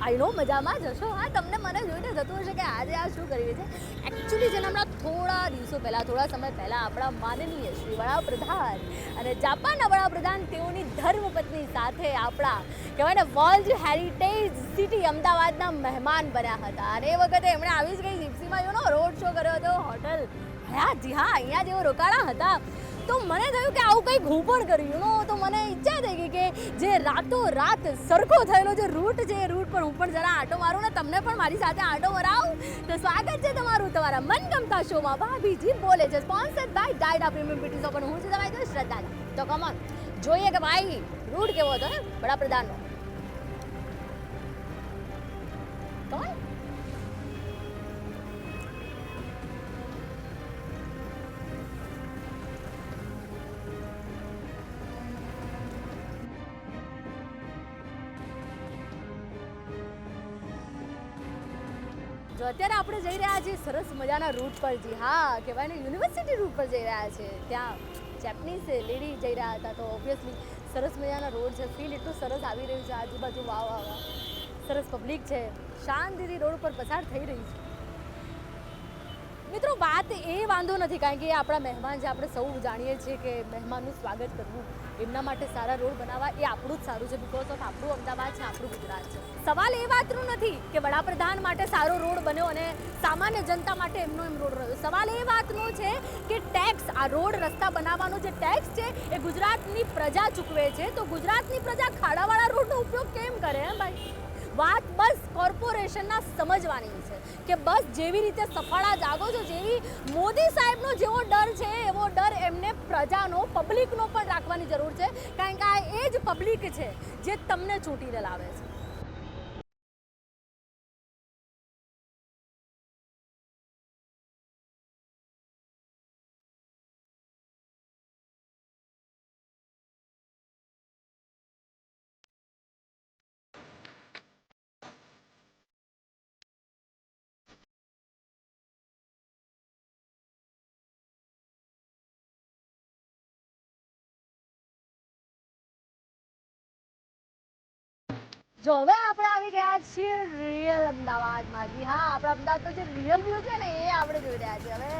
આઈ નો મજામાં જશો. હા, તમને મને જોઈને થતું હશે કે આજે આ શું કરી રહી છે. એકચ્યુઅલી જેને હમણાં થોડા દિવસો પહેલાં, થોડા સમય પહેલાં આપણા માનનીય શ્રી વડાપ્રધાન અને જાપાનના વડાપ્રધાન તેઓની ધર્મપત્ની સાથે આપણા કહેવાય ને વર્લ્ડ હેરિટેજ સિટી અમદાવાદના મહેમાન બન્યા હતા. અને એ વખતે એમણે આવી જ કઈ જીપ્સીમાં રોડ શો કર્યો હતો હોટલ હયાત. હા, અહીંયા જેવો રોકાણા હતા. તો મને થયું કે આવું કંઈક હું પણ કર્યું. તો મને ઈચ્છા થઈ ગઈ કે જે રાતોરાત સરખો થયેલો જે રૂટ છે એ રૂટ પર હું પણ જરા આંટો મારું ને તમને પણ મારી સાથે આંટો મરાવું. તો સ્વાગત છે તમારું તમારા મનગમતા શોમાં ભાભીજી બોલે છે, સ્પોન્સર્ડ બાય ડાયડા પ્રીમિયમ બ્યુટી શોપ. હું છું તમારી જોડે શ્રદ્ધા. તો કમોન જોઈએ કે ભાઈ રૂટ કેવો હતો ને વડાપ્રધાનનો. કમોન. જો અત્યારે આપણે જઈ રહ્યા છીએ સરસ મજાના રૂટ પર. જી હા, કહેવાય ને યુનિવર્સિટી રૂટ પર જઈ રહ્યા છે. ત્યાં જેપનીઝ લેડી જઈ રહ્યા હતા. તો ઓબ્વિયસલી સરસ મજાના રોડ છે. ફીલ એટલું સરસ આવી રહ્યું છે. આજુબાજુ વાવ વાવ સરસ પબ્લિક છે. શાંતિથી રોડ પર પસાર થઈ રહી છે. મિત્રો, વાત એ વાંધો નથી, કારણ કે આપણા મહેમાન છે. આપણે સૌ જાણીએ છીએ કે મહેમાનનું સ્વાગત કરવું, એમના માટે સારા રોડ બનાવવા એ આપણું જ સારું છે. બિકોઝ ઓફ આપણું અમદાવાદ છે, આપણું ગુજરાત છે. સવાલ એ વાતનો નથી કે વડાપ્રધાન માટે સારો રોડ બન્યો અને સામાન્ય જનતા માટે એમનો એમ રોડ રહ્યો. સવાલ એ વાતનો છે કે ટેક્સ, આ રોડ રસ્તા બનાવવાનો જે ટેક્સ છે એ ગુજરાતની પ્રજા ચૂકવે છે. તો ગુજરાતની પ્રજા ખાડાવાળા રોડનો ઉપયોગ કેમ કરે? હે ભાઈ, વાત બસ કોર્પોરેશનના સમજવાની છે કે બસ જેવી રીતે સફાળા જાગો છો, જેવી મોદી સાહેબનો જેવો ડર છે એવો ડર એમને પ્રજાનો, પબ્લિકનો પણ રાખવાની જરૂર છે. કારણ કે આ એ જ પબ્લિક છે જે તમને ચૂંટીને લાવે છે. જો હવે આપણે આવી ગયા છીએ રિયલ અમદાવાદમાંથી. હા, આપણા અમદાવાદનો જે રિયલ વ્યૂ છે ને એ આપણે જોઈ રહ્યા છીએ. હવે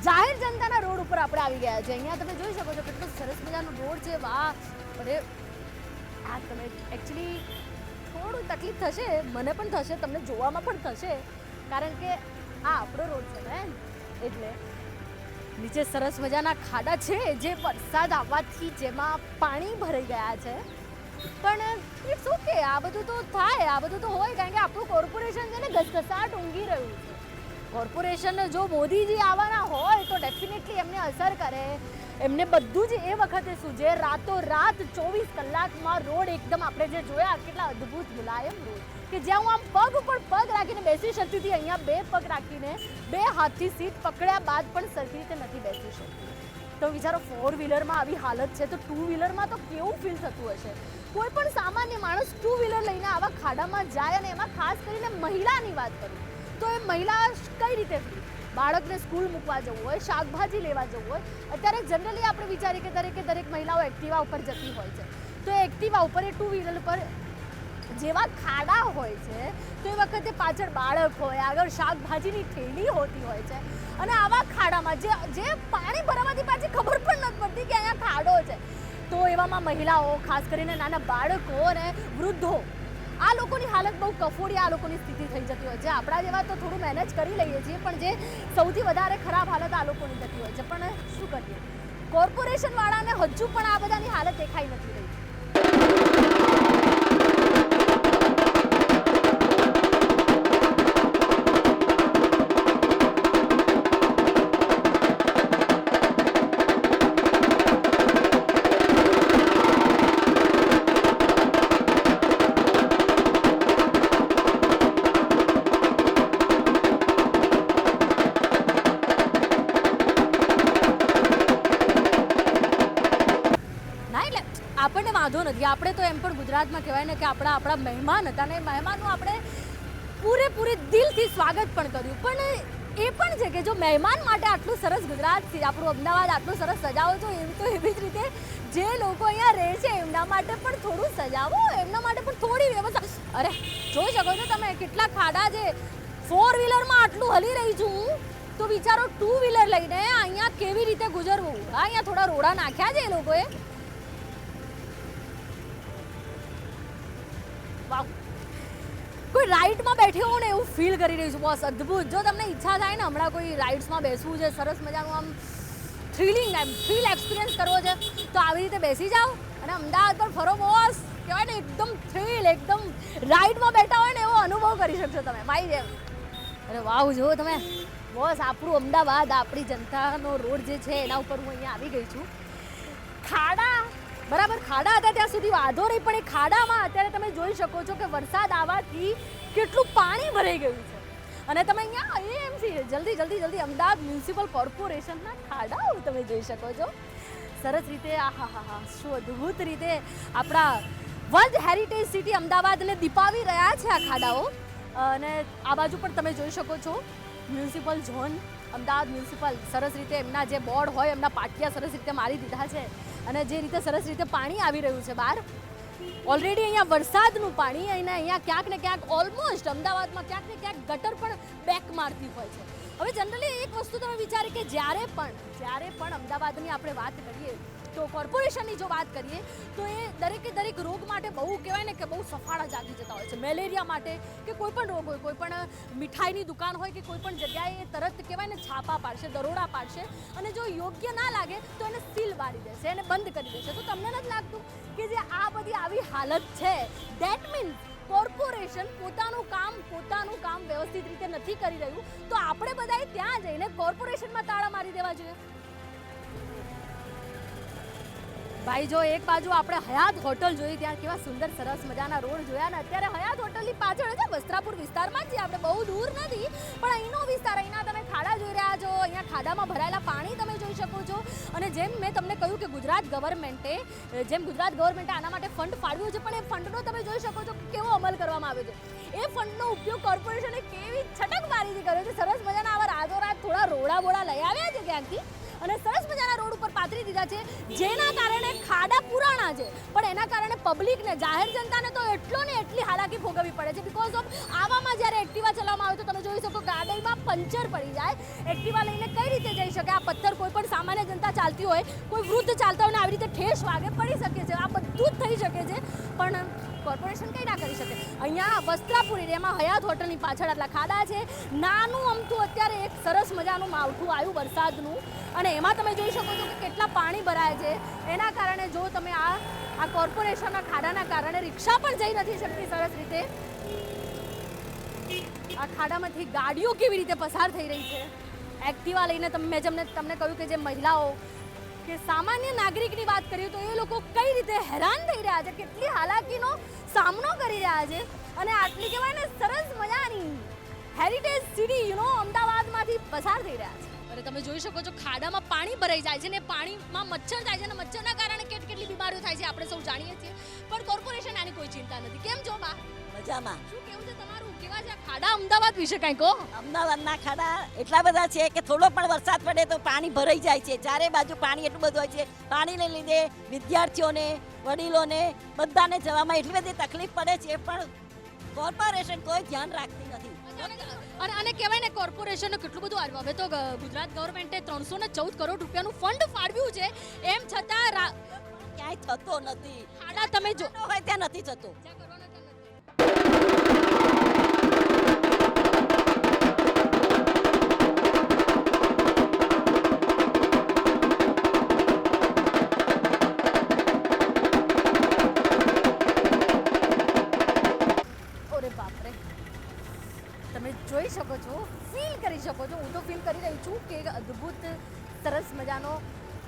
જાહેર જનતાના રોડ ઉપર આપણે આવી ગયા છે. અહીંયા તમે જોઈ શકો છો કેટલો સરસ મજાનો રોડ છે. વાહ! અરે આ તમે એકચ્યુઅલી થોડું તકલીફ થશે, મને પણ થશે, તમને જોવામાં પણ થશે, કારણ કે આ આપણો રોડ છે ને, એટલે નીચે સરસ મજાના ખાડા છે જે વરસાદ આવવાથી જેમાં પાણી ભરાઈ ગયા છે. પણ ઇટ્સ ઓકે, આ બધું તો થાય, આ બધું તો હોય, કારણ કે આપણું કોર્પોરેશન છે ને ઘસઘસાટ ઊંઘી રહ્યું છે. કોર્પોરેશનને જો મોદીજી આવવાના હોય તો ડેફિનેટલી એમને અસર કરે. એમને બધું જ એ વખતે શું છે, રાતોરાત 24 કલાકમાં રોડ એકદમ આપણે જે જોયા કેટલા અદ્ભુત મુલાયમ રોડ કે જ્યાં હું આમ પગ ઉપર પગ રાખીને બેસી શકતી હતી, અહીંયા બે પગ રાખીને બે હાથથી સીટ પકડ્યા બાદ પણ સરખી રીતે નથી બેસી શકતી. તો વિચારો 4 વ્હીલરમાં આવી હાલત છે તો 2 વ્હીલરમાં તો કેવું ફીલ થતું હશે. કોઈ પણ સામાન્ય માણસ 2 વ્હીલર લઈને આવા ખાડામાં જાય, અને એમાં ખાસ કરીને મહિલાની વાત કરું તો એ મહિલા કઈ રીતે ફ્રી? બાળકને સ્કૂલ મૂકવા જવું હોય, શાકભાજી લેવા જવું હોય. અત્યારે જનરલી આપણે વિચારીએ કે દરેક મહિલાઓ એક્ટિવા ઉપર જતી હોય છે. તો એ એક્ટિવા ઉપર, એ 2 વ્હીલર પર જેવા ખાડા હોય છે તો એ વખતે પાછળ બાળક હોય, આગળ શાકભાજીની થેલી હોતી હોય છે, અને આવા ખાડામાં જે પાણી ભરાવાથી પાછી ખબર પણ નથી પડતી કે અહીંયા ખાડો છે. તો એવામાં મહિલાઓ, ખાસ કરીને નાના બાળકો અને વૃદ્ધો, આ લોકોની હાલત બહુ કફોડી, આ લોકોની સ્થિતિ થઈ જતી હોય છે. આપણા જેવા તો થોડું મેનેજ કરી લઈએ છીએ, પણ જે સૌથી વધારે ખરાબ હાલત આ લોકોની થતી હોય છે. પણ શું કરીએ, કોર્પોરેશનવાળાને હજુ પણ આ બધાની હાલત દેખાઈ નથી રહી. આપણને વાંધો નથી, આપણે તો એમ પણ ગુજરાતમાં કહેવાય ને કે આપણા મહેમાન હતા, ને મહેમાનનું આપણે પૂરેપૂરી દિલથી સ્વાગત પણ કર્યું. પણ એ પણ છે કે જો મહેમાન માટે આટલું સરસ ગુજરાતથી આપણું અમદાવાદ આટલું સરસ સજાવો છો, એમ તો એવી જ રીતે જે લોકો અહીંયા રહે છે એમના માટે પણ થોડું સજાવો, એમના માટે પણ થોડી વ્યવસ્થા. અરે જોઈ શકો કેટલા ખાડા છે. 4 વ્હીલરમાં આટલું હલી રહી છું હું, તો વિચારો 2 વ્હીલર લઈને અહીંયા કેવી રીતે ગુજરવું. હા, અહીંયા થોડા રોડા નાખ્યા છે એ લોકોએ. વાવ, કોઈ રાઇડમાં બેઠી હોઉં ને એવું ફીલ કરી રહી છું. બસ અદ્ભુત. જો તમને ઈચ્છા થાય ને હમણાં કોઈ રાઇડ્સમાં બેસવું છે, સરસ મજાનું આમ થ્રિલિંગ ફીલ એક્સપિરિયન્સ કરવો છે, તો આવી રીતે બેસી જાઓ અને અમદાવાદ પર ફરો. બોસ કહેવાય ને એકદમ થ્રિલ, એકદમ રાઇડમાં બેઠા હોય ને એવો અનુભવ કરી શકશો તમે મારી જેમ. અરે વાવ, જુઓ તમે બોસ, આપણું અમદાવાદ, આપણી જનતાનો રોડ જે છે એના ઉપર હું અહીંયા આવી ગઈ છું. ખાડા, બરાબર, ખાડા હતા ત્યાં સુધી વાંધો નહીં, પણ એ ખાડામાં અત્યારે તમે જોઈ શકો છો કે વરસાદ આવવાથી કેટલું પાણી ભરાઈ ગયું છે. અને તમે અહીંયા એએમસી જલ્દી અમદાવાદ મ્યુનિસિપલ કોર્પોરેશનના ખાડાઓ તમે જોઈ શકો છો સરસ રીતે. આહાહા, શું અદ્ભુત રીતે આપણા વર્લ્ડ હેરિટેજ સિટી અમદાવાદને દીપાવી રહ્યા છે આ ખાડાઓ. અને આ બાજુ પણ તમે જોઈ શકો છો મ્યુનિસિપલ ઝોન, અમદાવાદ મ્યુનિસિપલ. સરસ રીતે એમના જે બોર્ડ હોય એમના પાટિયા સરસ રીતે મારી દીધા છે. અને જે રીતે સરસ રીતે પાણી આવી રહ્યું છે બહાર, ઓલરેડી અહીંયા વરસાદનું પાણી, અહીંયા ક્યાંક ને ક્યાંક ઓલમોસ્ટ અમદાવાદમાં ક્યાંક ને ક્યાંક ગટર પણ બેક મારતી હોય છે. હવે જનરલી એક વસ્તુ તમે વિચારી કે જ્યારે પણ અમદાવાદની આપણે વાત કરીએ તો કોર્પોરેશનની જો વાત કરીએ તો એ દરેક રોગ માટે બહુ કહેવાય ને કે બહુ સફાળા જાગી જતા હોય છે. મેલેરિયા માટે કે કોઈ પણ રોગ હોય, કોઈ પણ મીઠાઈની દુકાન હોય કે કોઈ પણ જગ્યાએ તરત કહેવાય ને છાપા પાડશે, દરોડા પાડશે, અને જો યોગ્ય ના લાગે તો એને સીલ મારી દેશે, એને બંધ કરી દેશે. તો તમને નથી લાગતું કે જે આ બધી આવી હાલત છે, દેટ મીન્સ કોર્પોરેશન પોતાનું કામ વ્યવસ્થિત રીતે નથી કરી રહ્યું, તો આપણે બધાએ ત્યાં જઈને કોર્પોરેશનમાં તાળા મારી દેવા જોઈએ. ભાઈ જો એક બાજુ આપણે હયાત હોટલ જોઈ, ત્યાં કેવા સુંદર સરસ મજાના રોડ જોયા, ને અત્યારે હયાત હોટલની પાછળ છે વસ્ત્રાપુર વિસ્તારમાં જ છે, આપણે બહુ દૂર નથી, પણ અહીંનો વિસ્તાર, અહીંના તમે ખાડા જોઈ રહ્યા છો, અહીંયા ખાડામાં ભરાયેલા પાણી તમે જોઈ શકો છો. અને જેમ મેં તમને કહ્યું કે ગુજરાત ગવર્મેન્ટે આના માટે ફંડ ફાળવ્યું છે, પણ એ ફંડનો તમે જોઈ શકો છો કેવો અમલ કરવામાં આવ્યો છે. એ ફંડનો ઉપયોગ કોર્પોરેશને કેવી છટકબારીથી કર્યો છે. સરસ મજાના આવા રાતોરાત થોડા રોડા બોડા લઈ આવ્યા છે ક્યાંકથી, અને સરસ મજાના રોડ ઉપર પાથરી દીધા છે, જેના કારણે ખાડા પુરાણા છે, પણ એના કારણે પબ્લિકને, જાહેર જનતાને તો એટલી હાલાકી ભોગવવી પડે છે. બિકોઝ ઓફ આવામાં જ્યારે એક્ટિવા ચલાવવામાં આવે તો તમે જોઈ શકો ગાડીમાં પંચર પડી જાય, એક્ટિવા લઈને કઈ રીતે જઈ શકે. આ પથ્થર કોઈ પણ સામાન્ય જનતા ચાલતી હોય, કોઈ વૃદ્ધ ચાલતા હોય ને આવી રીતે ઠેસ વાગે, પડી શકે છે. આ બધું જ થઈ શકે છે, પણ કોર્પોરેશન કંઈ ના કરી શકે. અહીંયા વસ્ત્રાપુર એરિયામાં હયાત હોટલની પાછળ આટલા ખાડા છે. નાનું અમથું અત્યારે એક સરસ મજાનું માવઠું આવ્યું વરસાદનું, અને એમાં તમે જોઈ શકો છો કે કેટલા પાણી ભરાય છે. એના કારણે જો તમે આ કોર્પોરેશનના ખાડાના કારણે રિક્ષા પણ જઈ નથી શકતી સરસ રીતે. આ ખાડામાંથી ગાડીઓ કેવી રીતે પસાર થઈ રહી છે, એક્ટિવા લઈને. મેં તમને કહ્યું કે જે મહિલાઓ કે સામાન્ય નાગરિકની વાત કરીએ તો એ લોકો કઈ રીતે હેરાન થઈ રહ્યા છે, કેટલી હાલાકીનો સામનો કરી રહ્યા છે, અને આટલી કહેવાય ને સરસ મજાની હેરિટેજ સિટી અમદાવાદમાંથી પસાર થઈ રહ્યા છે. અને તમે જોઈ શકો છો ખાડામાં પાણી ભરાઈ જાય છે, ને પાણીમાં મચ્છર થાય છે, અને મચ્છરના કારણે કેટલી બીમારીઓ થાય છે આપણે સૌ જાણીએ છીએ, પણ કોર્પોરેશન આની કોઈ ચિંતા નથી. કેમ છો બા? મજામાં. શું કેવું છે તમારું? કેવા છે ખાડા અમદાવાદ વિશે કંઈ કહો. અમદાવાદના ખાડા એટલા બધા છે કે થોડો પણ વરસાદ પડે તો પાણી ભરાઈ જાય છે. ચારે બાજુ પાણી એટલું બધું હોય છે. પાણીને લીધે વિદ્યાર્થીઓને, વડીલોને બધાને જવામાં એટલી બધી તકલીફ પડે છે, પણ કોર્પોરેશન કોઈ ધ્યાન રાખતી નથી. અને કહેવાય ને કોર્પોરેશનને કેટલું બધું આવ્યું. હવે તો ગુજરાત ગવર્મેન્ટે 314 કરોડ રૂપિયાનું ફંડ ફાળવ્યું છે, એમ છતાં ક્યાંય થતો નથી. ખાડા તમે જો હોય ત્યાં નથી થતો. તમે જોઈ શકો છો, ફીલ કરી શકો છો, હું તો ફીલ કરી રહી છું કે અદ્ભુત સરસ મજાનો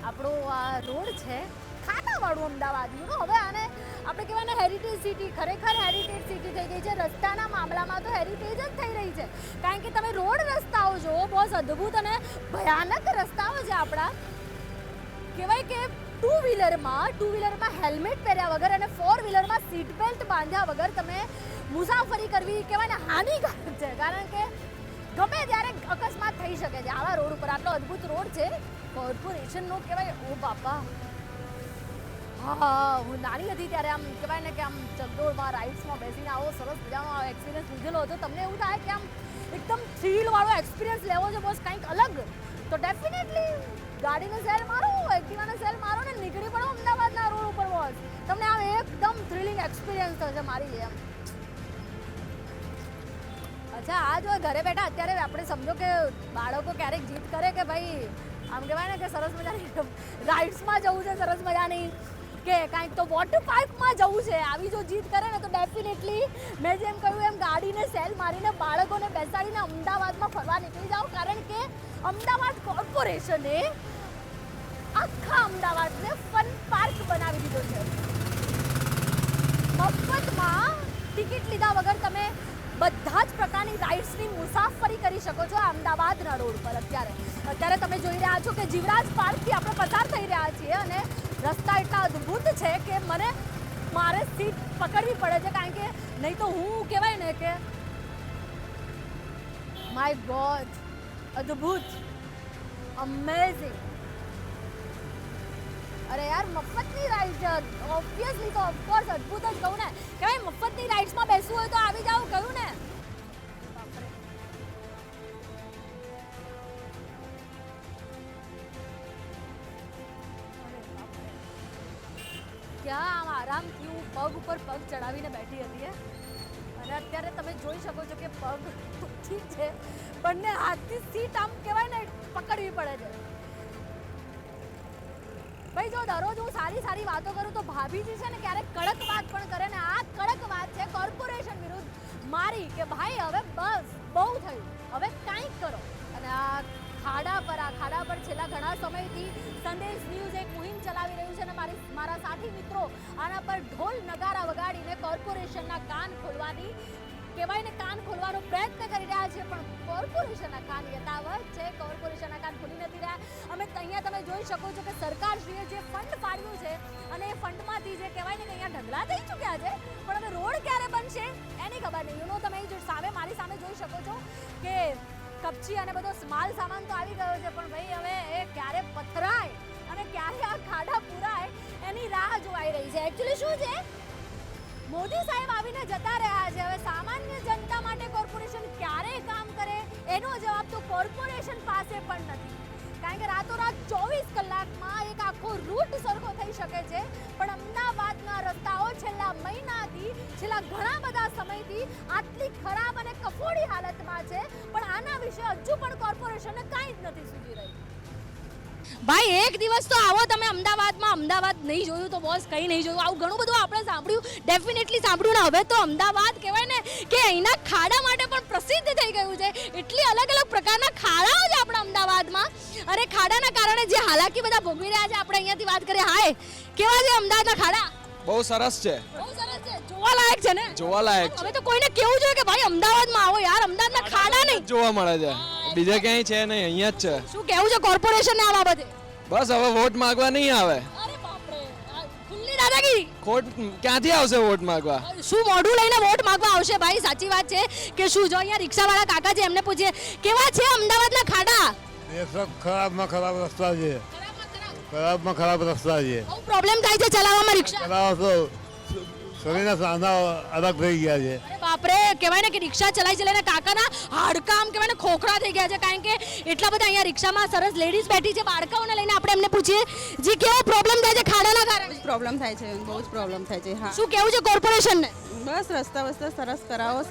આપણો આ રોડ છે, ખાડાવાળું અમદાવાદ. હવે આને આપણે કહેવાય ને હેરિટેજ સિટી, ખરેખર હેરિટેજ સિટી થઈ ગઈ છે. રસ્તાના મામલામાં તો હેરિટેજ જ થઈ રહી છે, કારણ કે તમે રોડ રસ્તાઓ જુઓ, બહુ અદ્ભુત અને ભયાનક રસ્તાઓ છે આપણા. કહેવાય કે ટુ વ્હીલરમાં હેલ્મેટ પહેર્યા વગર અને 4 વ્હીલરમાં સીટ બેલ્ટ બાંધ્યા વગર તમે મુસાફરી કરવી કહેવાય ને હાનિકારક છે, કારણ કે ગમે ત્યારે અકસ્માત થઈ શકે છે આવા રોડ ઉપર. આટલો અદ્ભુત રોડ છે કોર્પોરેશનનો, કહેવાય ઓ બાપા. હા, હું નાની હતી ત્યારે આમ કહેવાય ને કે આમ ચકડોળ રોડમાં રાઇડ્સમાં બેસીને આવો સરસ મજાનો એક્સપિરિયન્સ લીધેલો હતો, તમને એવું થાય કે આમ એકદમ થ્રીલવાળો એક્સપિરિયન્સ લેવો છે બોસ કંઈક અલગ, તો ડેફિનેટલી ગાડીને સેલ મારો, એક્ટિવાને સેલ મારો ને નીકળી પડો અમદાવાદના રોડ ઉપર બોસ. તમને આમ એકદમ થ્રિલિંગ એક્સપિરિયન્સ થશે મારી જેમ. અચ્છા, આ જો ઘરે બેઠા અત્યારે આપણે સમજો કે બાળકો ક્યારેક જીદ કરે કે ભાઈ આમ કહેવાય ને કે સરસ મજાની રાઇડ્સમાં જવું છે, સરસ મજાની કે કાંઈક તો વોટર પાર્કમાં જવું છે, આવી જો જીદ કરે ને તો ડેફિનેટલી મેં જેમ કહ્યું એમ ગાડીને સેલ મારીને બાળકોને બેસાડીને અમદાવાદમાં ફરવા નીકળી જાઓ, કારણ કે અમદાવાદ કોર્પોરેશને આખા અમદાવાદને ફન પાર્ક બનાવી દીધો છે. મફતમાં ટિકિટ લીધા વગર તમે બધા જ પ્રકારની રાઇડ્સની મુસાફરી કરી શકો છો અમદાવાદના રોડ પર. અત્યારે તમે જોઈ રહ્યા છો કે જીવરાજ પાર્કથી આપણે પસાર થઈ રહ્યા છીએ અને રસ્તા એટલા અદ્ભુત છે કે મારે સીટ પકડવી પડે છે, કારણ કે નહીં તો હું કહેવાય ને કે માય ગોડ, અદ્ભુત, અમેઝિંગ. અરે યાર, મફતની રાઇડ છે, ઓબ્વિયસલી તો ઓફકોર્સ અદ્ભુત જ કહું ને. કહેવાય મફતની રાઇડ્સમાં બેસવું હોય તો આવી જાઓ, કહ્યું ને. ક્યાં આમ આરામથી હું પગ ઉપર પગ ચડાવીને બેઠી હતી અને અત્યારે તમે જોઈ શકો છો કે પગ ઠીક છે, બંને હાથથી સીટ આમ કહેવાય ને પકડવી પડે છે. ભાઈ જો દરરોજ હું સારી વાતો કરું તો ભાભીજી છે ને ક્યારેક કડક વાત પણ કરે ને આ કડક વાત છે કોર્પોરેશન વિરુદ્ધ મારી કે ભાઈ હવે બસ બહુ થયું, હવે કાંઈક કરો. અને આ ખાડા પર છેલ્લા ઘણા સમયથી સંદેશ ન્યૂઝ એક મુહિમ ચલાવી રહ્યું છે અને મારા સાથી મિત્રો આના પર ઢોલ નગારા વગાડીને કોર્પોરેશનના કાન ખોલવાની કહેવાય ને કાન ખોલવાનો પ્રયત્ન કરી રહ્યા છે, પણ કોર્પોરેશનના કાન યથાવત છે, કોર્પોરેશનના કાન ખુલી નથી રહ્યા. અમે અહીંયા તમે જોઈ શકો છો કે સરકારશ્રીએ જે ફંડ ફાળવ્યું છે અને એ ફંડમાંથી જે કહેવાય ને કે અહીંયા ઢગલા થઈ ચૂક્યા છે, પણ હવે રોડ ક્યારે બનશે એની ખબર નહીં. સામે મારી સામે જોઈ શકો છો કે કપચી અને બધો માલ સામાન તો આવી ગયો છે, પણ ભાઈ હવે એ ક્યારે પથરાય અને ક્યારે આ ખાડા પૂરાય એની રાહ જોવાઈ રહી છે. એકચ્યુઅલી શું છે, મોદી સાહેબ આવીને જતા રહ્યા છે, હવે સામાન્ય જનતા માટે કોર્પોરેશન ક્યારે કામ કરે એનો જવાબ તો કોર્પોરેશન પાસે પણ નથી, કારણ કે રાતોરાત 24 કલાકમાં એક આખો રૂટ સરખો થઈ શકે છે, પણ અમદાવાદના રસ્તાઓ છેલ્લા ઘણા બધા સમયથી આટલી ખરાબ અને કફોડી હાલતમાં છે, પણ આના વિશે હજુ પણ કોર્પોરેશનને કાંઈ જ નથી સૂઝી રહ્યું. ભાઈ એક દિવસ તો આવો તમે અમદાવાદમાં, અમદાવાદ નહીં જોયું તો બોસ કંઈ નહીં જોયું. આવું ઘણું બધું આપણે સાંભળ્યું, ડેફિનેટલી સાંભળ્યું ને. હવે તો અમદાવાદ કહેવાય ને કે અહીંના ખાડા માટે પણ પ્રસિદ્ધ થઈ ગયું છે. એટલી અલગ અલગ પ્રકારના ખાડાઓ છે આપણા અમદાવાદમાં, અને ખાડાના કારણે જે હાલાકી બધા ભોગવી રહ્યા છે, આપણે અહીંયાથી વાત કરીએ. હાય, કેવા છે અમદાવાદના ખાડા? બહુ સરસ છે, જોવાલાયક છે ને? જોવાલાયક છે. હવે તો કોઈને કેવું જોઈએ કે ભાઈ અમદાવાદમાં આવો યાર, અમદાવાદના ખાડા નહીં જોવા મળે છે, બીજે ક્યાંય છે નહીં, અહીંયા જ છે. શું કેવું છે કોર્પોરેશનને આ બાબતે? બસ હવે વોટ માંગવા નહીં આવે. અરે બાપરે, ખુલ્લી દાદાગીરી. ખોટ ક્યાંથી આવશે વોટ માંગવા? શું મોઢું લઈને વોટ માંગવા આવશે? ભાઈ સાચી વાત છે કે શું? જો અહીંયા રિક્ષાવાળા કાકા છે, એમને પૂછીએ કેવા છે અમદાવાદના ખાડા? એ સબ ખરાબમાં ખરાબ રસ્તા છે, ખરાબમાં ખરાબ રસ્તા છે. બહુ પ્રોબ્લેમ થાય છે ચલાવવામાં રિક્ષા. ચલાવો તો શરીરના સાંધા અલગ થઈ ગયા છે. અરે બાપરે, કહેવાય ને કે રિક્ષા ચલાવીને કાકાના હાડકા આમ કહેવાય ને ખોખરા થઈ ગયા છે, કારણ કે એટલા બધા અહીંયા રિક્ષામાં સરસ લેડીઝ બેઠી છે, બાળકાઓને લઈને આપણે એમને પૂછીએ જી કેવો પ્રોબ્લેમ થાય છે ખાડાના કારણે? પ્રોબ્લેમ થાય છે, બહુ જ પ્રોબ્લેમ થાય છે. હા, શું કેવું છે કોર્પોરેશનને? બસ રસ્તા સરસ કરાવો,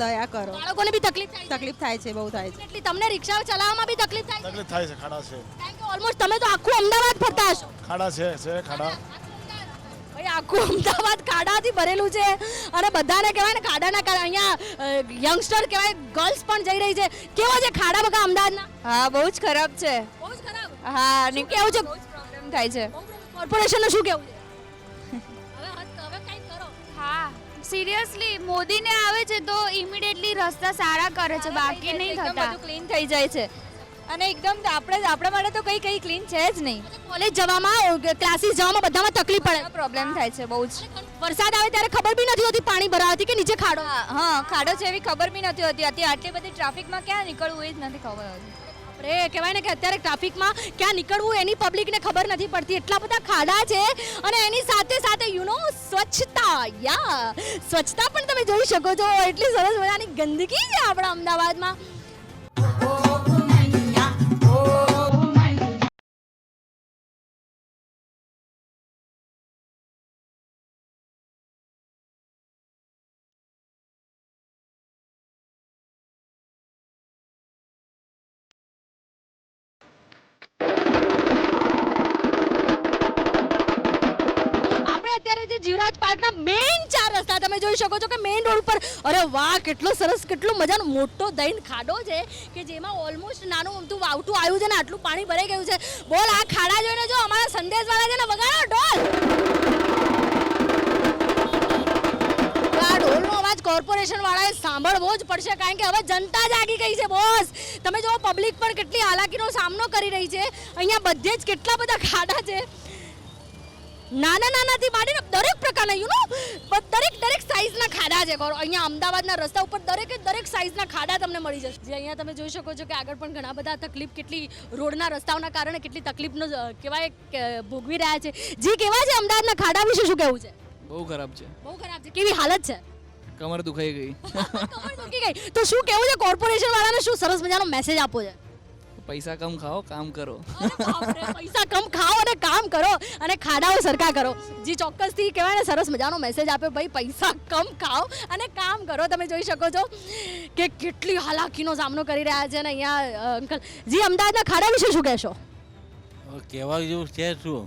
દયા કરો. બાળકોને બી તકલીફ થાય છે? તકલીફ થાય છે, બહુ થાય છે. એટલે તમને રિક્ષા ચલાવવામાં બી તકલીફ થાય છે? તકલીફ થાય છે, ખાડા છે, કારણ કે ઓલમોસ્ટ તમે તો આખું અમદાવાદ ફરતા હશો. ખાડા છે ખાડા. ભાઈ આખું અમદાવાદ ખાડાથી ભરેલું છે, અને બધાને કહેવાય ને ખાડાના કારણે અહીંયા યંગસ્ટર કહેવાય ગર્લ્સ પણ જઈ રહી છે. કેવા છે ખાડા બકા અમદાવાદના? હા, બહુ જ ખરાબ છે. બહુ જ ખરાબ. હા, શું કેવું છે? પ્રોબ્લેમ થાય છે. કોર્પોરેશનનું શું કેવું છે? હવે કંઈક કરો. હા, સિરિયસલી મોદીને આવે છે તો ઇમિડિયેટલી રસ્તા સારા કરે છે, બાકી નહીં એકદમ થતા. બધું ક્લીન થઈ જાય છે, અને એકદમ આપણા માટે તો કઈ ક્લીન છે જ નહીં. કોલેજ જવામાં, ક્લાસીસ જવામાં બધામાં તકલીફ પડે. પ્રોબ્લેમ થાય છે બહુ જ. વરસાદ આવે ત્યારે ખબર બી નથી હોતી પાણી ભરાવાથી કે નીચે ખાડો. હા, ખાડો છે એવી ખબર બી નથી હોતી. આટલી બધી ટ્રાફિકમાં ક્યાં નીકળવું એ જ નથી ખબર હોતી. અરે કહેવાય ને કે અત્યારે ટ્રાફિકમાં ક્યાં નીકળવું એની પબ્લિકને ખબર નથી પડતી, એટલા બધા ખાડા છે અને એની સાથે સાથે સ્વચ્છતા સ્વચ્છતા પણ તમે જોઈ શકો છો, એટલી સરસ મજાની ગંદકી છે આપણા અમદાવાદમાં. અત્યારે જે જીવરાજ પાર્કના મેઇન 4 રસ્તા તમે જોઈ શકો છો કે મેઇન રોડ ઉપર અરે વાહ કેટલો સરસ કેટલો મજાનો મોટો દહીં ખાડો છે કે જેમાં ઓલમોસ્ટ નાનું અમથું વાવટું આવ્યું છે ને આટલું પાણી ભરાઈ ગયું છે. બોલ આ ખાડા જોઈને જો અમારા સંદેશવાળા છે ને વગાડો ઢોલ. આ ઢોલનો અવાજ કોર્પોરેશન વાળાએ સાંભળવો જ પડશે કારણ કે હવે જનતા જાગી ગઈ છે બોસ. તમે જો પબ્લિક પણ કેટલી હાલાકીનો સામનો કરી રહી છે. અહીંયા બધે જ કેટલા બધા ખાડા છે, નાનાથી માંડીને દરેક પ્રકારના દરેક સાઈઝના ખાડા છે. અહીંયા અમદાવાદના રસ્તા ઉપર દરેક સાઈઝના ખાડા તમને મળી જશે. જે અહીંયા તમે જોઈ શકો છો કે આગળ પણ ઘણા બધા તકલીફ કેટલી રોડના રસ્તાઓના કારણે કેટલી તકલીફનો કહેવાય ભોગવી રહ્યા છે. જે કેવા છે અમદાવાદના ખાડા વિશે શું કહેવું છે? બહુ ખરાબ છે. બહુ ખરાબ છે. કેવી હાલત છે? કમર દુખાઈ ગઈ. કમર દુખી ગઈ. તો શું કહેવું છે કોર્પોરેશન વાળાને, શું સરસ મજાનો મેસેજ આપો છે? પૈસા કમ ખાઓ કામ કરો. પૈસા કમ ખાઓ અને કામ કરો અને ખાડાઓ સરખા કરો. જી ચોક્કસથી કહેવાય ને સરસ મજાનો મેસેજ આપ્યો ભાઈ, પૈસા કમ ખાઓ અને કામ કરો. તમે જોઈ શકો છો કે કેટલી હાલાકીનો સામનો કરી રહ્યા છે ને અહીંયા અંકલ. જી અમદાવાદના ખાડા વિશે શું કહેશો? કહેવા જેવું છે શું?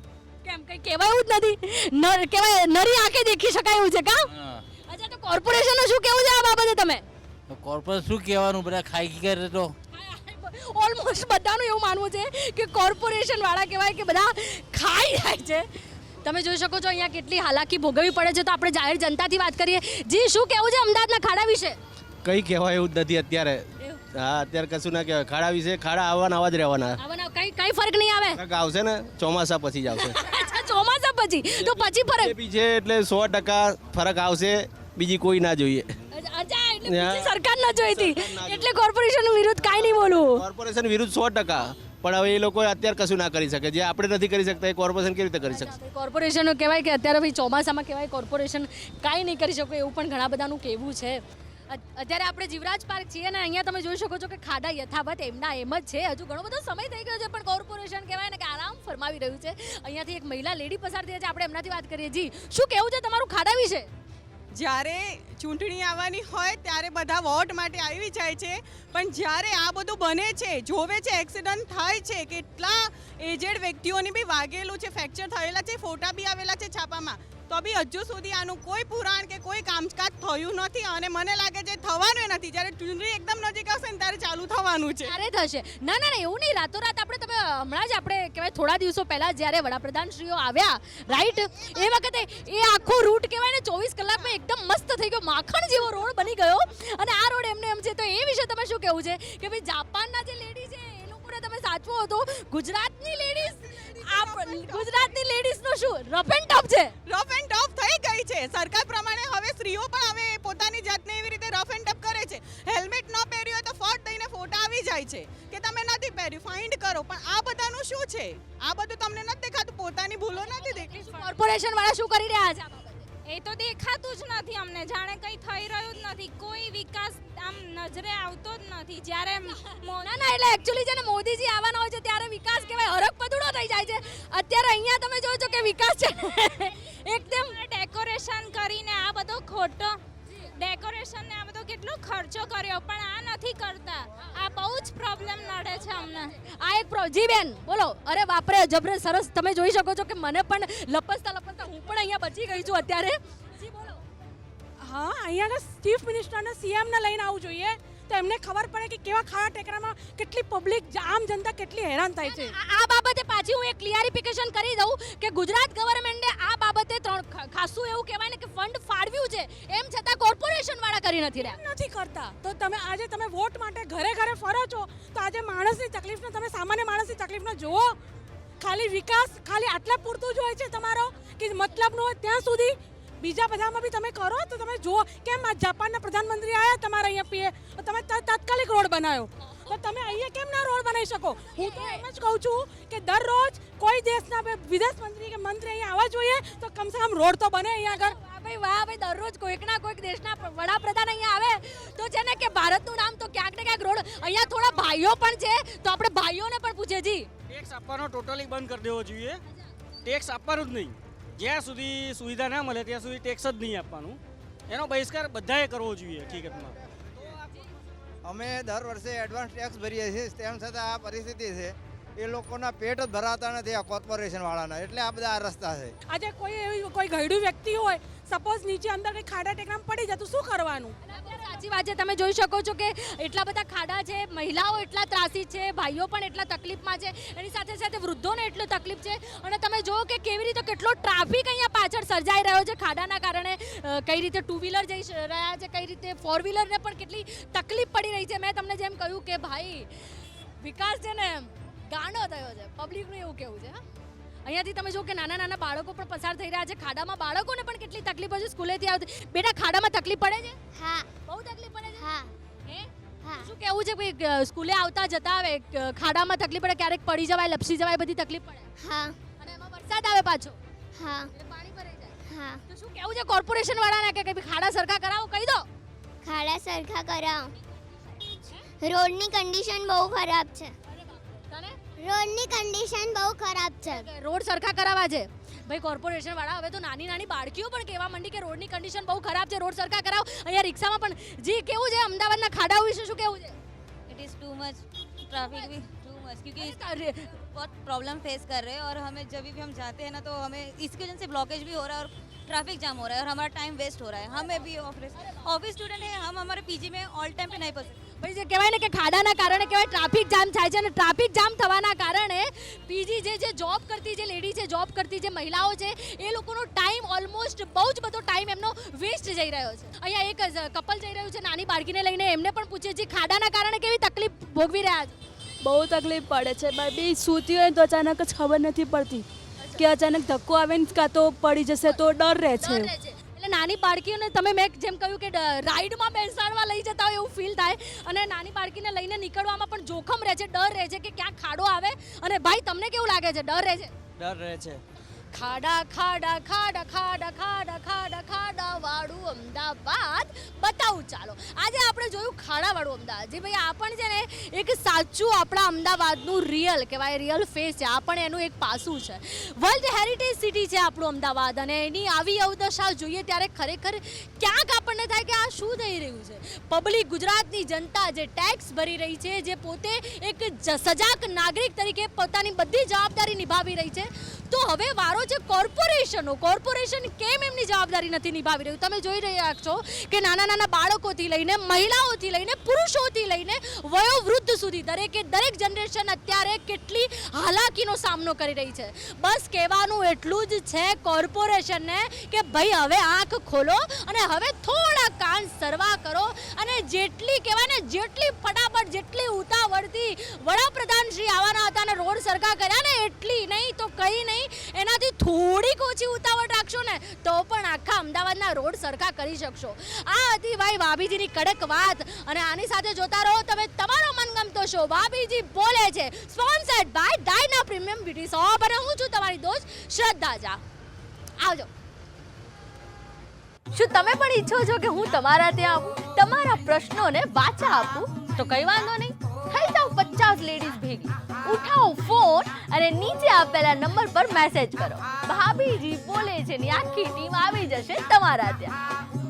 કેમ કંઈ કહેવાયું જ નથી, કહેવાય નરી આંખે દેખી શકાય એવું છે કામ. અચ્છા તો કોર્પોરેશનનું શું કહેવું છે આ બાબતે? તમે કોર્પોરેટ શું કહેવાનું, બધા ખાઈ કરે તો ઓલમોસ્ટ બધાનું એવું માનવું છે કે કોર્પોરેશન વાળા કહેવાય કે બધા ખાઈ જાય છે. તમે જોઈ શકો છો અહીંયા કેટલી હાલાકી ભોગવવી પડે છે. તો આપણે જાહેર જનતાથી વાત કરીએ. જી શું કહેવું છે અમદાવાદના ખાડા વિશે? કંઈ કહેવાય એવું જ નથી અત્યારે. હા અત્યારે કશું ના કહેવાય. ખાડા વિશે ખાડા આવવાના આવા જ રહેવાના. કઈ ફરક નહીં આવે. આવશે ને ચોમાસા પછી જ આવશે. અચ્છા ચોમાસા પછી તો પછી ફરક છે એટલે 100% ફરક આવશે, બીજી કોઈ ના જોઈએ. અચ્છા એટલે બીજી સરકાર ના જોઈતી એટલે કોર્પોરેશન વિરુદ્ધ કાંઈ નહીં બોલવું. કોર્પોરેશન વિરુદ્ધ 100%. પણ હવે એ લોકો અત્યારે કશું ના કરી શકે. જે આપણે નથી કરી શકતા એ કોર્પોરેશન કેવી રીતે કરી શકશે? કોર્પોરેશન કહેવાય કે અત્યારે ભાઈ ચોમાસામાં કહેવાય કોર્પોરેશન કાંઈ નહીં કરી શકે એવું પણ ઘણા બધાનું કહેવું છે. અત્યારે આપણે જીવરાજ પાર્ક છીએ ને અહીંયા તમે જોઈ શકો છો કે ખાડા યથાવત એમના એમ જ છે. હજુ ઘણો બધો સમય થઈ ગયો છે પણ કોર્પોરેશન કહેવાય ને કે આરામ ફરમાવી રહ્યું છે. અહીંયાથી એક મહિલા લેડી પસાર થઈ છે, આપણે એમનાથી વાત કરીએ. જી શું કહેવું છે તમારું ખાડા વિશે? જ્યારે ચૂંટણી આવવાની હોય ત્યારે બધા વોટ માટે આવી જાય છે, પણ જ્યારે આ બધું બને છે, જોવે છે, એક્સિડન્ટ થાય છે, કેટલા એજેડ વ્યક્તિઓને બી વાગેલું છે, ફ્રેક્ચર થયેલા છે, ફોટા બી આવેલા છે છાપામાં, તો બી હજુ સુધી આનું કોઈ પુરાણ કે કોઈ કામકાજ થયું નથી અને મને લાગે છે થવાનું નથી. જ્યારે ચૂંટણી એકદમ નજીક આવશે ને ત્યારે ચાલુ થવાનું છે. ત્યારે થશે. ના ના એવું નહીં, રાતોરાત તમે હમણાં જ આપણે કહેવાય થોડા દિવસો પહેલાં જ્યારે વડાપ્રધાનશ્રીઓ આવ્યા રાઈટ એ વખતે એ આખો રૂટ કહેવાય ને 24 કલાકમાં એકદમ મસ્ત થઈ ગયો, માખણ જેવો રોડ બની ગયો અને આ રોડ એમને એમ છે. તો એ વિશે તમે શું કહેવું છે કે ભાઈ જાપાનના જે લેડી છે એ લોકોને તમે સાચવો હતો, ગુજરાતની લેડીઝનો શું રફ એન્ડ ટફ છે? રફ એન્ડ ટફ થઈ ગઈ છે સરકાર પ્રમાણે. હવે સ્ત્રીઓ પણ હવે પોતાની જાતને એવી રીતે રફ એન્ડ ટફ કરે છે. હેલ્મેટ ન પહેર્યું હોય તો ફટ દઈને ફોટા આવી જાય છે કે તમે નથી પહેર્યું, ફાઇન્ડ કરો. પણ આ બધાનું શું છે? આ બધું તમને નથી દેખાતું? પોતાની ભૂલો નથી દેખાતી? કોર્પોરેશન વાળા શું કરી રહ્યા છે? એ તો દેખાતું જ નથી અમને, જાણે કંઈ થઈ રહ્યું જ નથી. કોઈ વિકાસ આમ નજરે આવતો જ નથી. જ્યારે ના એટલે એકચ્યુઅલી છે ને મોદીજી આવવાના હોય છે ત્યારે વિકાસ કહેવાય હરક પદુડો થઈ જાય છે. અત્યારે અહીંયા તમે જોવો છો કે વિકાસ છે એકદમ ડેકોરેશન કરીને આ બધો ખોટો ડેકોરેશન ને આ બધો કેટલો ખર્ચો કર્યો પણ આ નથી કરતા. આ બહુ જ પ્રોબ્લેમ નડે છે અમને. આ એક જી બેન બોલો. અરે બાપરે જબરે સરસ. તમે જોઈ શકો છો કે મને પણ લપસતા હું પણ અહીંયા બચી ગઈ છું અત્યારે. જી બોલો. હા અહીંયા ચીફ મિનિસ્ટરને સીએમને લઈને આવવું જોઈએ તો એમને ખબર પડે કે કેવા ખાડા ટેકરામાં કેટલી પબ્લિક આમ જનતા કેટલી હેરાન થાય છે. આ બાબતે પાછી હું એક ક્લિયરિફિકેશન કરી દઉં કે ગુજરાત ગવર્મેન્ટે આ બાબતે ખાસું એવું કહેવાય ને કે ફંડ ફાળવ્યું છે, એમ છતાં કોર્પોરેશન વાળા કરી નથી રહ્યા. નથી કરતા. તો આજે તમે વોટ માટે ઘરે ઘરે ફરો છો તો આજે માણસની તકલીફને તમે સામાન્ય માણસની તકલીફને જુઓ. ખાલી વિકાસ ખાલી આટલા પૂરતું જ હોય છે તમારો કે મતલબનો હોય ત્યાં સુધી. બીજા બધામાં બી તમે કરો તો તમે જુઓ કેમ આ જાપાનના પ્રધાનમંત્રી આવ્યા તમારા અહીંયા પીએ તમે તાત્કાલિક રોડ બનાવ્યો. તો તમે અહીંયા કેમ ના રોડ બનાવી શકો? હું તો એમ જ કહું છું કે દરરોજ કોઈ દેશના વિદેશ મંત્રી કે મંત્રી અહીંયા આવવા જોઈએ તો કમસે કમ રોડ તો બને અહીંયા આગળ. વાહ ભાઈ દરરોજ કોઈકના કોઈક દેશના વડાપ્રધાન અહીંયા આવે તો છે ને કે ભારતનું નામ તો ક્યાંક ને ક્યાંક રોડ. અહીંયા થોડા ભાઈઓ પણ છે તો આપણે ભાઈઓને પણ પૂછે જી. ટેક્સ આપવાનો ટોટલી બંધ કરી દેવો જોઈએ. ટેક્સ આપવાનું જ નહીં. જ્યાં સુધી સુવિધા ના મળે ત્યાં સુધી ટેક્સ જ નહીં આપવાનું. એનો બહિષ્કાર બધાએ કરવો જોઈએ હકીકતમાં. અમે દર વર્ષે એડવાન્સ ટેક્સ ભરીએ છીએ, તેમ છતાં આ પરિસ્થિતિ છે. એ લોકોના પેટ જ ભરાતા નથી આ કોર્પોરેશનવાળાના, એટલે આ બધા આ રસ્તા છે. આજે કોઈ ગયડું વ્યક્તિ હોય, સપોઝ નીચે અંદર કંઈ ખાડા ટેકરામાં પડી જાય તો શું કરવાનું? સાચી વાત છે. તમે જોઈ શકો છો કે એટલા બધા ખાડા છે, મહિલાઓ એટલા ત્રાસી છે, ભાઈઓ પણ એટલા તકલીફમાં છે, એની સાથે સાથે વૃદ્ધોને એટલો તકલીફ છે. અને તમે જુઓ કે કેવી રીતે કેટલો ટ્રાફિક અહીંયા પાછળ સર્જાઈ રહ્યો છે ખાડાના કારણે. કઈ રીતે ટુ વ્હીલર જઈ રહ્યા છે, કઈ રીતે ફોર વ્હીલરને પણ કેટલી તકલીફ પડી રહી છે. મેં તમને જેમ કહ્યું કે ભાઈ વિકાસ છે ને ગાંડો થયો છે, પબ્લિકનું એવું કેવું છે. અહીંયાથી તમે જો કે નાના નાના બાળકો પણ પસાર થઈ રહ્યા છે ખાડામાં. બાળકોને પણ કેટલી તકલીફ છે સ્કૂલેથી આવતી. બેટા ખાડામાં તકલીફ પડે છે? હા બહુ તકલીફ પડે છે. હા હે હા શું કેવું છે ભાઈ, સ્કૂલે આવતા જતા આવે ખાડામાં તકલીફ પડે, ક્યારેક પડી જવાય, લપસી જવાય, બધી તકલીફ પડે. હા અને એમાં વરસાદ આવે પાછો હા એટલે પાણી ભરાઈ જાય. હા તો શું કેવું છે કોર્પોરેશન વાળાને કે ભાઈ ખાડા સરખા કરાવો, કહી દો. ખાડા સરખા કરાવો. રોડની કન્ડિશન બહુ ખરાબ છે. તને રોડની કન્ડિશન બહુ ખરાબ છે. રોડ સરખા કરાવવા છે ભાઈ કોર્પોરેશન વાળા. હવે તો નાની નાની બાળકીઓ પણ કહેવા માંડી કે રોડની કન્ડિશન બહુ ખરાબ છે, રોડ સરખા કરાવો. અહીંયા રિક્ષામાં પણ જી કેવું છે અમદાવાદના ખાડાઓ વિશે શું કેવું છે? It is too much traffic भी टू मच क्योंकि बहुत प्रॉब्लम फेस कर रहे हैं और हमें जब भी हम जाते हैं ना तो हमें इसकी वजह से ब्लॉकेज भी हो रहा है और ट्रैफिक जाम हो रहा है और हमारा टाइम वेस्ट हो रहा है. हमें भी ऑफिस स्टूडेंट है, हम हमारे पीजी में ऑल टाइम पे नहीं पहुंच. ભાઈ જે કહેવાય ને કે ખાડાના કારણે કહેવાય ટ્રાફિક જામ થાય છે. અને ટ્રાફિક જામ થવાના કારણે પીજી જે જોબ કરતી જે લેડી છે, જોબ કરતી જે મહિલાઓ છે, એ લોકોનો ટાઈમ ઓલમોસ્ટ બહુ જ બધો ટાઈમ એમનો વેસ્ટ જઈ રહ્યો છે. અહીંયા એક કપલ જઈ રહ્યું છે નાની બાળકીને લઈને. એમને પણ પૂછીએ છીએ ખાડાના કારણે કેવી તકલીફ ભોગવી રહ્યા છે. બહુ તકલીફ પડે છે. બી સૂતી હોય તો અચાનક જ ખબર નથી પડતી કે અચાનક ધક્કો આવે ને કાં તો પડી જશે તો ડર રહે છે. ડર રહે છે. એટલે નાની બાળકીઓને તમે મેં જેમ કહ્યું કે રાઈડમાં બેસાડવા લઈ જતા હોય એવું ફીલ થાય. અને નાની બાળકીને લઈને નીકળવામાં પણ જોખમ રહે છે, ડર રહે છે કે ક્યાંક ખાડો આવે. અને ભાઈ તમને કેવું લાગે છે? ડર રહે છે? ડર રહે છે. ખાડા ખાડા ખાડા ખાડા ખાડા ખાડા ખાડા વાળું અમદાવાદ બતાવું ચાલો. આજે આપણે જોયું ખાડાવાળું અમદાવાદ. જે ભાઈ આ પણ છે ને એક સાચું આપણા અમદાવાદનું રિયલ કહેવાય, રિયલ ફેસ છે. આ પણ એનું એક પાસું છે. વર્લ્ડ હેરિટેજ સિટી છે આપણું અમદાવાદ. અને એની આવી અવદશા જોઈએ ત્યારે ખરેખર ક્યાંક આપણને થાય કે આ શું થઈ રહ્યું છે. પબ્લિક, ગુજરાતની જનતા જે ટેક્સ ભરી રહી છે, જે પોતે એક સજાગ નાગરિક તરીકે પોતાની બધી જવાબદારી નિભાવી રહી છે, તો હવે વારો છે કોર્પોરેશનનો. કોર્પોરેશન કેમ એમની જવાબદારી નથી નિભાવી રહ્યું? તમે જોઈ રહ્યા છો કે નાના નાના બાળકોથી લઈને મહિલાઓથી લઈને પુરુષોથી લઈને વયોવૃદ્ધ સુધી દરેક જનરેશન અત્યારે કેટલી હાલાકીનો સામનો કરી રહી છે. બસ કહેવાનું એટલું જ છે કોર્પોરેશનને કે ભાઈ હવે આંખ ખોલો અને હવે થોડા કાન સરવા કરો. અને જેટલી કહેવાય ને જેટલી ફટાફટ, જેટલી ઉતાવળથી વડાપ્રધાન શ્રી આવવાના હતા અને રોડ સરખા કર્યા ને એટલી નહીં તો કંઈ નહીં, એનાથી થોડીક ઓછી ઉતાવળ રાખશો ને તો પણ આખા અમદાવાદના રોડ સરખા કરી શકશો. આ હતી ભાઈ ભાભીજીની કડક વાત. અને આની સાથે જોતા રહો તમે તમારો મનગમતો શો ભાભીજી બોલે છે, sponsored by Diana premium beauty shop. અને હું છું તમારી દોસ્ત શ્રદ્ધા ઝા. આવજો. શું તમે પણ ઈચ્છો છો કે હું તમારા ત્યાં આવું, તમારા પ્રશ્નોને વાચા આપું? તો કઈ વાંધો નહીં, થઈ જાઓ 50 લેડીઝ ભેગી. ઉઠાવો ફોન અને નીચે આપેલા નંબર પર મેસેજ કરો. ભાભીજી બોલે છે ની આખી ટીમ આવી જશે તમારા ત્યાં.